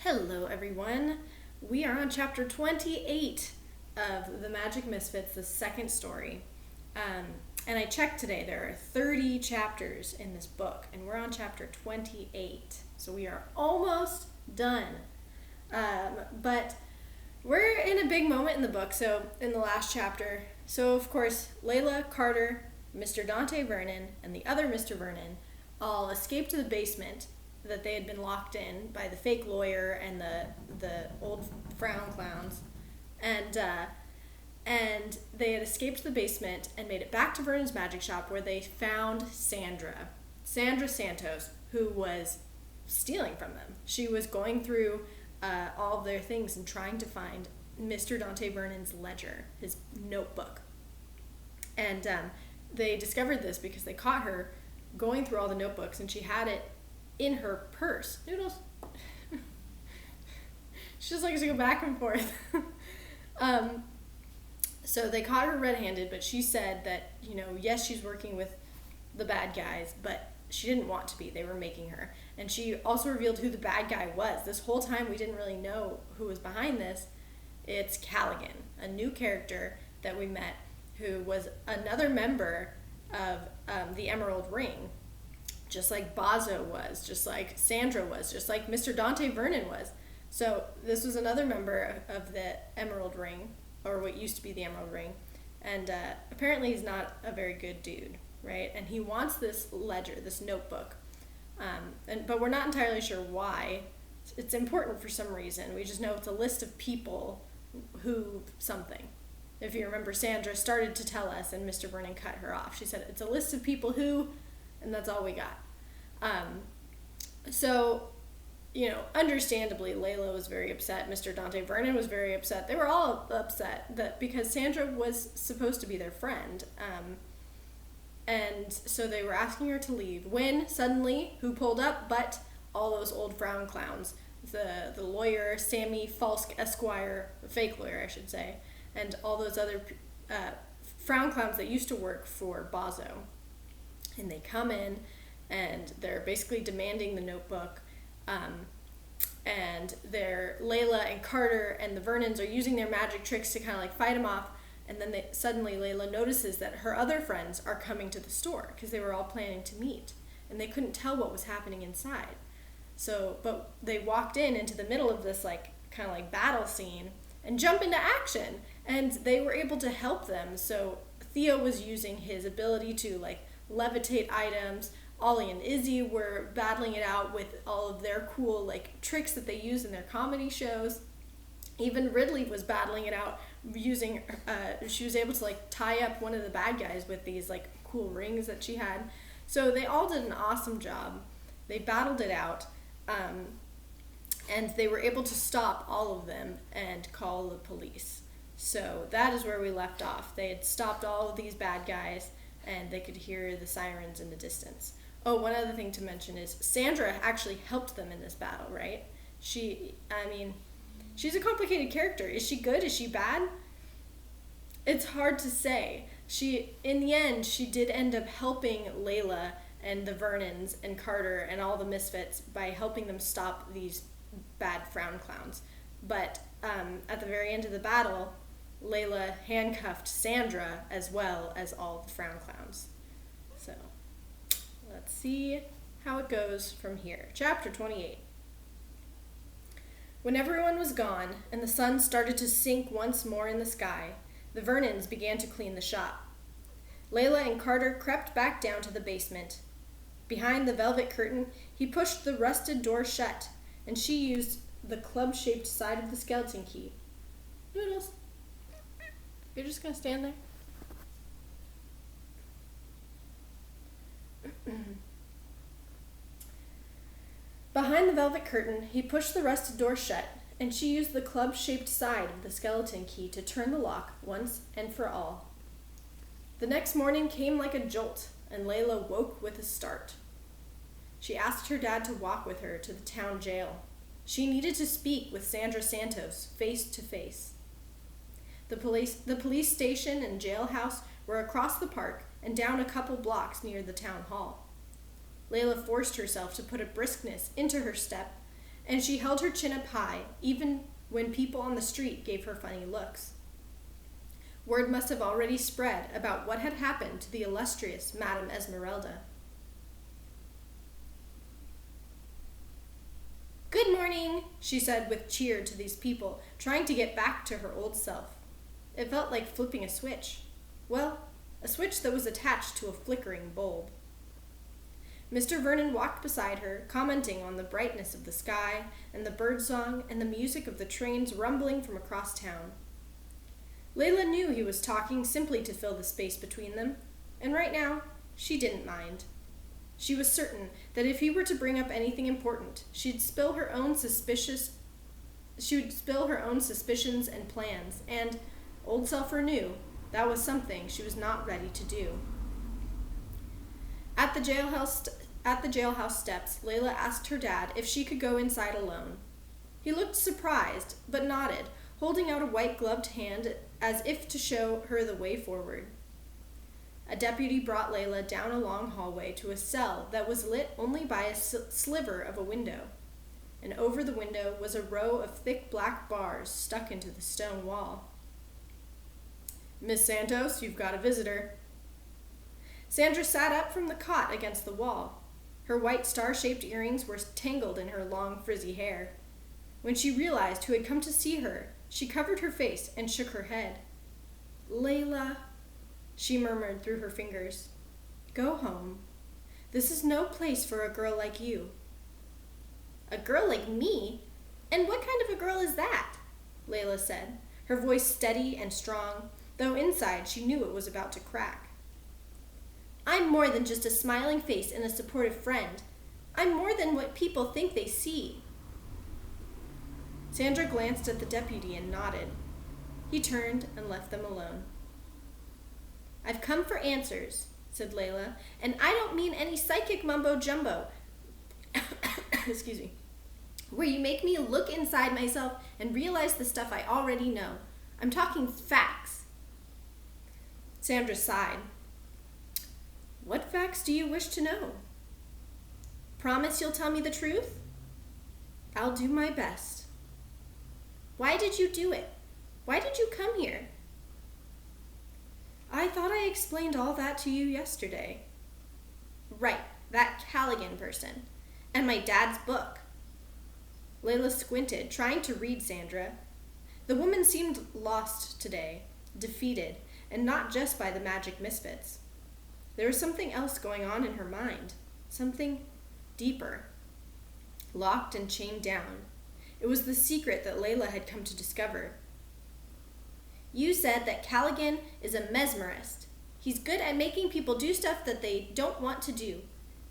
Hello, everyone. We are on chapter 28 of The Magic Misfits, the second story. And I checked today, there are 30 chapters in this book, and we're on chapter 28. So we are almost done. But we're in a big moment in the book, so in the last chapter. So, of course, Layla, Carter, Mr. Dante Vernon, and the other Mr. Vernon all escaped to the basement that they had been locked in by the fake lawyer and the old frown clowns, and they had escaped to the basement and made it back to Vernon's magic shop, where they found Sandra Santos, who was stealing from them. She was going through all of their things and trying to find Mr. Dante Vernon's ledger, his notebook, and they discovered this because they caught her going through all the notebooks, and she had it in her purse. Noodles. She just likes to go back and forth. So they caught her red-handed, but she said that, yes, she's working with the bad guys, but she didn't want to be. They were making her. And she also revealed who the bad guy was. This whole time we didn't really know who was behind this. It's Callaghan, a new character that we met, who was another member of the Emerald Ring. Just like Bazo was, just like Sandra was, just like Mr. Dante Vernon was. So this was another member of the Emerald Ring, or what used to be the Emerald Ring. And apparently he's not a very good dude, right? And he wants this ledger, this notebook. But we're not entirely sure why. It's important for some reason. We just know it's a list of people who something. If you remember, Sandra started to tell us, and Mr. Vernon cut her off. She said, it's a list of people who, and that's all we got. So, understandably, Layla was very upset. Mr. Dante Vernon was very upset. They were all upset that because Sandra was supposed to be their friend. And so they were asking her to leave when suddenly, who pulled up but all those old frown clowns, the lawyer, Sammy Falsk Esquire, the fake lawyer, I should say, and all those other frown clowns that used to work for Bazo. And they come in, and they're basically demanding the notebook, and Layla and Carter and the Vernons are using their magic tricks to kind of like fight them off, and then suddenly Layla notices that her other friends are coming to the store, because they were all planning to meet, and they couldn't tell what was happening inside. So, but they walked into the middle of this kind of battle scene, and jump into action, and they were able to help them. So Theo was using his ability to levitate items. Ollie and Izzy were battling it out with all of their cool tricks that they use in their comedy shows. Even Ridley was battling it out using she was able to tie up one of the bad guys with these cool rings that she had. So they all did an awesome job. They battled it out, and they were able to stop all of them and call the police. So that is where we left off. They had stopped all of these bad guys, and they could hear the sirens in the distance. Oh, one other thing to mention is Sandra actually helped them in this battle, right? She's a complicated character. Is she good? Is she bad? It's hard to say. In the end, she did end up helping Layla and the Vernons and Carter and all the Misfits by helping them stop these bad frown clowns. But at the very end of the battle, Layla handcuffed Sandra as well as all the frown clowns. So let's see how it goes from here. Chapter 28. When everyone was gone and the sun started to sink once more in the sky, the Vernons began to clean the shop. Layla and Carter crept back down to the basement. Behind the velvet curtain, he pushed the rusted door shut, and she used the club-shaped side of the skeleton key. Noodles, you're just gonna stand there? Behind the velvet curtain, he pushed the rusted door shut, and she used the club-shaped side of the skeleton key to turn the lock once and for all. The next morning came like a jolt, and Layla woke with a start. She asked her dad to walk with her to the town jail. She needed to speak with Sandra Santos face to face. The police station and jailhouse were across the park and down a couple blocks near the town hall. Layla forced herself to put a briskness into her step and she held her chin up high, even when people on the street gave her funny looks. Word must have already spread about what had happened to the illustrious Madame Esmeralda. "Good morning," she said with cheer to these people, trying to get back to her old self. It felt like flipping a switch. Well, a switch that was attached to a flickering bulb. Mr. Vernon walked beside her, commenting on the brightness of the sky and the birdsong and the music of the trains rumbling from across town. Layla knew he was talking simply to fill the space between them, and right now, she didn't mind. She was certain that if he were to bring up anything important, she would spill her own suspicions and plans, and, old self or new, that was something she was not ready to do. At the jailhouse steps, Layla asked her dad if she could go inside alone. He looked surprised, but nodded, holding out a white-gloved hand as if to show her the way forward. A deputy brought Layla down a long hallway to a cell that was lit only by a sliver of a window, and over the window was a row of thick black bars stuck into the stone wall. "Miss Santos, you've got a visitor." Sandra sat up from the cot against the wall. Her white star-shaped earrings were tangled in her long, frizzy hair. When she realized who had come to see her, she covered her face and shook her head. "Layla," she murmured through her fingers. "Go home. This is no place for a girl like you." "A girl like me? And what kind of a girl is that?" Layla said, her voice steady and strong, though inside she knew it was about to crack. "I'm more than just a smiling face and a supportive friend. I'm more than what people think they see." Sandra glanced at the deputy and nodded. He turned and left them alone. "I've come for answers," said Layla, "and I don't mean any psychic mumbo-jumbo excuse me, where you make me look inside myself and realize the stuff I already know. I'm talking facts." Sandra sighed. "What facts do you wish to know?" "Promise you'll tell me the truth?" "I'll do my best." "Why did you do it? Why did you come here?" "I thought I explained all that to you yesterday." "Right, that Callaghan person. And my dad's book." Layla squinted, trying to read Sandra. The woman seemed lost today, defeated, and not just by the magic misfits. There was something else going on in her mind, something deeper, locked and chained down. It was the secret that Layla had come to discover. "You said that Callaghan is a mesmerist. He's good at making people do stuff that they don't want to do.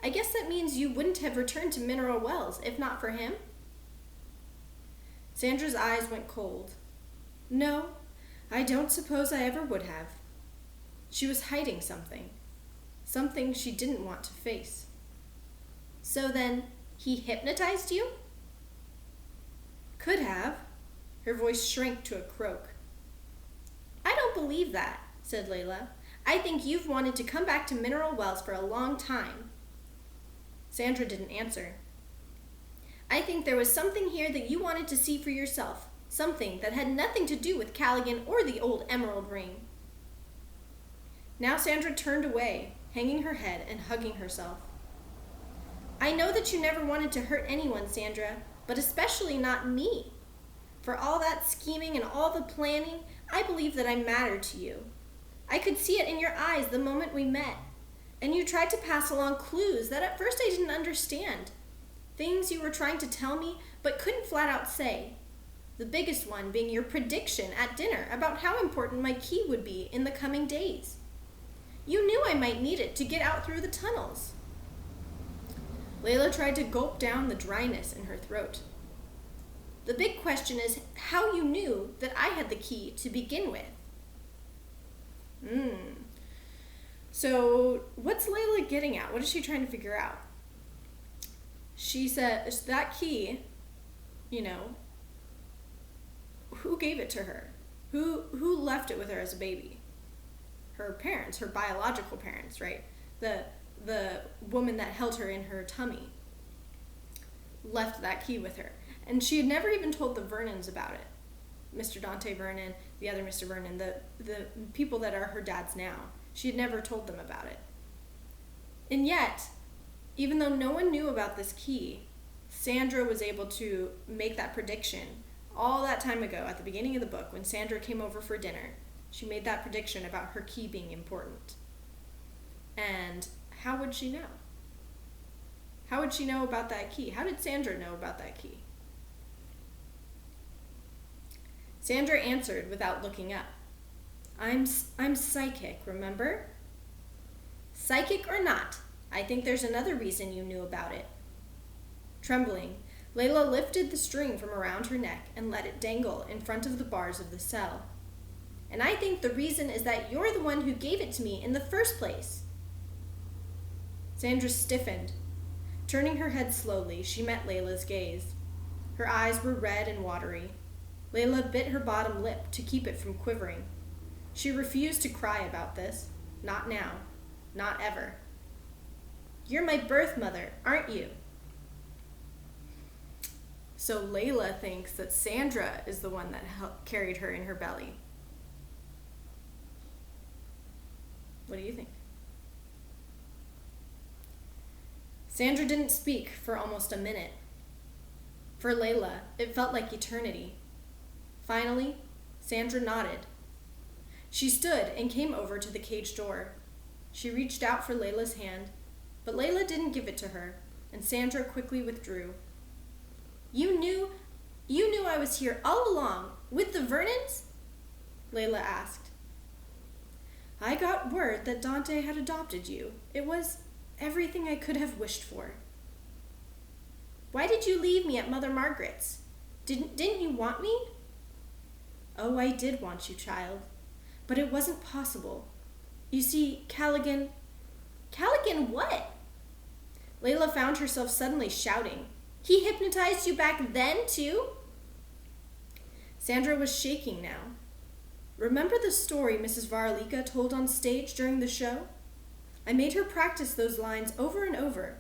I guess that means you wouldn't have returned to Mineral Wells if not for him?" Sandra's eyes went cold. "No, I don't suppose I ever would have." She was hiding something she didn't want to face. "So then, he hypnotized you?" "Could have." Her voice shrank to a croak. "I don't believe that," said Layla. "I think you've wanted to come back to Mineral Wells for a long time." Sandra didn't answer. "I think there was something here that you wanted to see for yourself, something that had nothing to do with Callaghan or the old emerald ring." Now Sandra turned away, hanging her head and hugging herself. "I know that you never wanted to hurt anyone, Sandra, but especially not me. For all that scheming and all the planning, I believe that I mattered to you. I could see it in your eyes the moment we met, and you tried to pass along clues that at first I didn't understand. Things you were trying to tell me, but couldn't flat out say. The biggest one being your prediction at dinner about how important my key would be in the coming days. You knew I might need it to get out through the tunnels." Layla tried to gulp down the dryness in her throat. "The big question is how you knew that I had the key to begin with." So what's Layla getting at? What is she trying to figure out? She said that key, who gave it to her? Who left it with her as a baby? Her parents, her biological parents, right? The woman that held her in her tummy. left that key with her. And she had never even told the Vernons about it. Mr. Dante Vernon, the other Mr. Vernon, the people that are her dads now. She had never told them about it. And yet, even though no one knew about this key, Sandra was able to make that prediction all that time ago at the beginning of the book when Sandra came over for dinner. She made that prediction about her key being important. And how would she know? How would she know about that key? How did Sandra know about that key? Sandra answered without looking up. I'm psychic, remember? Psychic or not, I think there's another reason you knew about it. Trembling, Layla lifted the string from around her neck and let it dangle in front of the bars of the cell. And I think the reason is that you're the one who gave it to me in the first place. Sandra stiffened. Turning her head slowly, she met Layla's gaze. Her eyes were red and watery. Layla bit her bottom lip to keep it from quivering. She refused to cry about this. Not now. Not ever. You're my birth mother, aren't you? So Layla thinks that Sandra is the one that carried her in her belly. What do you think? Sandra didn't speak for almost a minute. For Layla, it felt like eternity. Finally, Sandra nodded. She stood and came over to the cage door. She reached out for Layla's hand, but Layla didn't give it to her, and Sandra quickly withdrew. You knew I was here all along, with the Vernons? Layla asked. I got word that Dante had adopted you. It was everything I could have wished for. Why did you leave me at Mother Margaret's? Didn't you want me? Oh, I did want you, child, but it wasn't possible. You see, Callaghan... Callaghan what? Layla found herself suddenly shouting. He hypnotized you back then, too? Sandra was shaking now. Remember the story Mrs. Varalika told on stage during the show? I made her practice those lines over and over,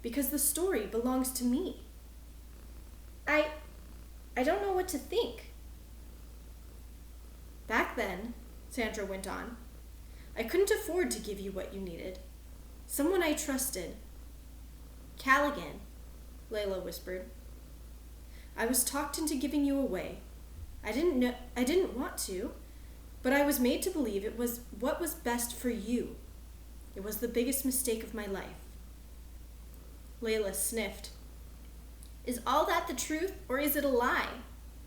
because the story belongs to me. I don't know what to think. Back then, Sandra went on, I couldn't afford to give you what you needed. Someone I trusted. Callaghan, Layla whispered. I was talked into giving you away. I didn't want to, but I was made to believe it was what was best for you. It was the biggest mistake of my life. Layla sniffed. Is all that the truth, or is it a lie?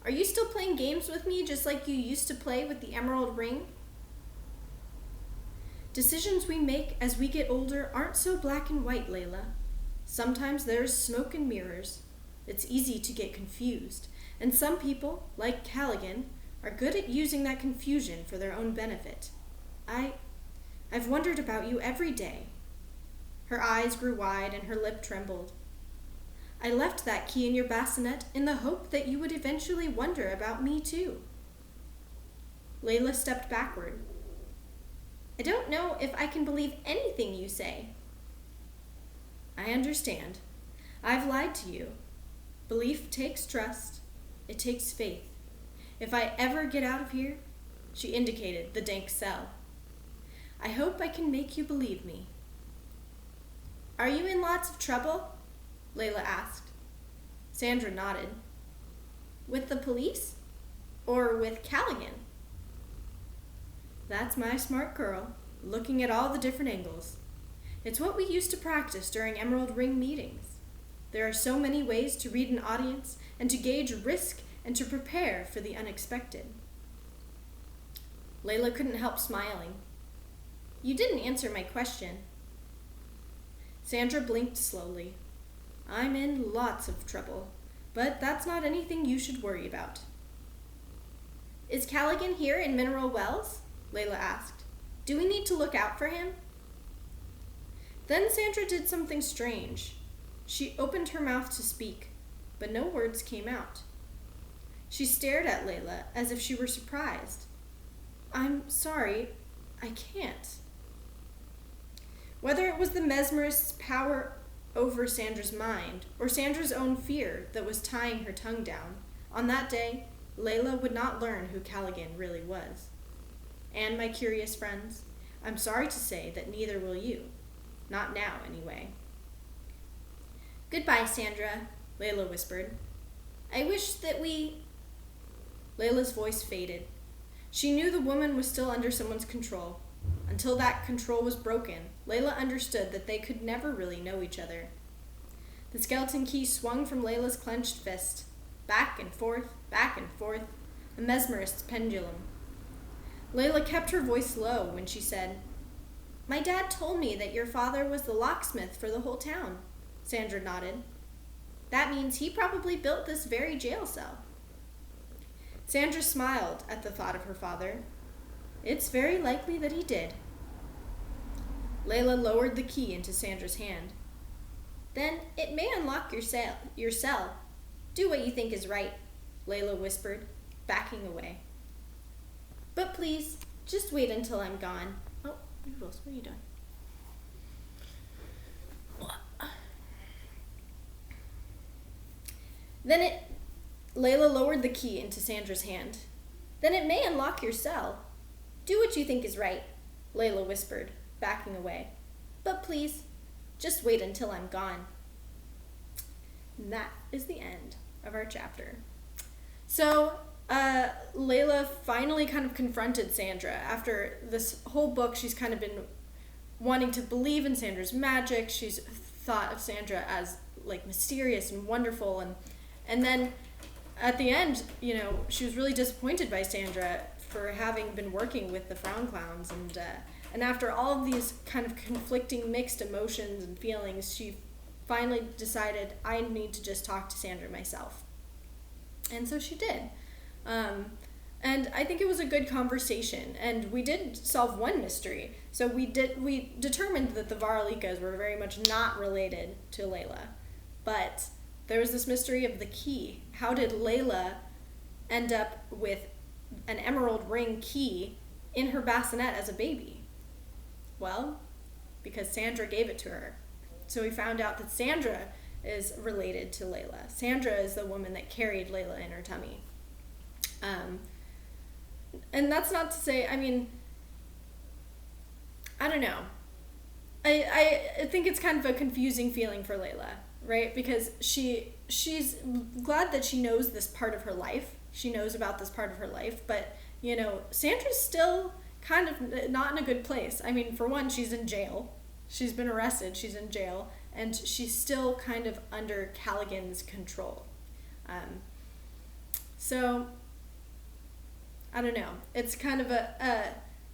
Are you still playing games with me just like you used to play with the emerald ring? Decisions we make as we get older aren't so black and white, Layla. Sometimes there's smoke and mirrors. It's easy to get confused, and some people, like Callaghan, are good at using that confusion for their own benefit. I've wondered about you every day. Her eyes grew wide and her lip trembled. I left that key in your bassinet in the hope that you would eventually wonder about me too. Layla stepped backward. I don't know if I can believe anything you say. I understand. I've lied to you. Belief takes trust. It takes faith. If I ever get out of here, she indicated the dank cell. I hope I can make you believe me. Are you in lots of trouble? Layla asked. Sandra nodded. With the police? Or with Callaghan? That's my smart girl, looking at all the different angles. It's what we used to practice during Emerald Ring meetings. There are so many ways to read an audience and to gauge risk and to prepare for the unexpected. Layla couldn't help smiling. You didn't answer my question. Sandra blinked slowly. I'm in lots of trouble, but that's not anything you should worry about. Is Callaghan here in Mineral Wells? Layla asked. Do we need to look out for him? Then Sandra did something strange. She opened her mouth to speak, but no words came out. She stared at Layla as if she were surprised. I'm sorry, I can't. Whether it was the mesmerist's power over Sandra's mind, or Sandra's own fear that was tying her tongue down, on that day, Layla would not learn who Callaghan really was. And, my curious friends, I'm sorry to say that neither will you. Not now, anyway. Goodbye, Sandra, Layla whispered. I wish that we... Layla's voice faded. She knew the woman was still under someone's control. Until that control was broken, Layla understood that they could never really know each other. The skeleton key swung from Layla's clenched fist, back and forth, a mesmerist's pendulum. Layla kept her voice low when she said, My dad told me that your father was the locksmith for the whole town. Sandra nodded. That means he probably built this very jail cell. Sandra smiled at the thought of her father. It's very likely that he did. Layla lowered the key into Sandra's hand. Then it may unlock your cell. Do what you think is right, Layla whispered, backing away. But please, just wait until I'm gone. Oh, Noodles, what are you doing? Layla lowered the key into Sandra's hand. Then it may unlock your cell. Do what you think is right, Layla whispered, backing away. But please, just wait until I'm gone. And that is the end of our chapter. So, Layla finally kind of confronted Sandra. After this whole book, she's kind of been wanting to believe in Sandra's magic. She's thought of Sandra as like mysterious and wonderful, and then at the end, you know, she was really disappointed by Sandra for having been working with the Frown Clowns, and after all of these kind of conflicting mixed emotions and feelings, she finally decided, I need to just talk to Sandra myself. And so she did. And I think it was a good conversation, and we did solve one mystery. So we determined that the Varalikas were very much not related to Layla, but there was this mystery of the key. How did Layla end up with an emerald ring key in her bassinet as a baby? Well, because Sandra gave it to her. So we found out that Sandra is related to Layla. Sandra is the woman that carried Layla in her tummy. And that's not to say, I mean, I don't know. I think it's kind of a confusing feeling for Layla, right? Because she's glad that she knows this part of her life. She knows about this part of her life, but, you know, Sandra's still kind of not in a good place. I mean, for one, she's in jail. She's been arrested. She's in jail. And she's still kind of under Callaghan's control. So, I don't know. It's kind of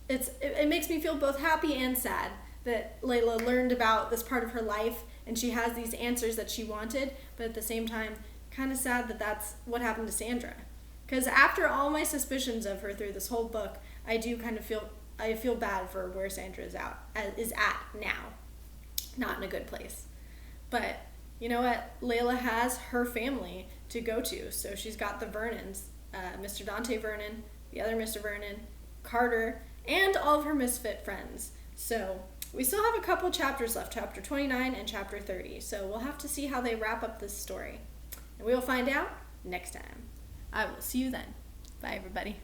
it makes me feel both happy and sad that Layla learned about this part of her life and she has these answers that she wanted, but at the same time, kind of sad that that's what happened to Sandra. Because after all my suspicions of her through this whole book, I do kind of feel bad for where Sandra is at now. Not in a good place. But you know what? Layla has her family to go to. So she's got the Vernons, Mr. Dante Vernon, the other Mr. Vernon, Carter, and all of her misfit friends. So we still have a couple chapters left, chapter 29 and chapter 30. So we'll have to see how they wrap up this story. And we will find out next time. I will see you then. Bye, everybody.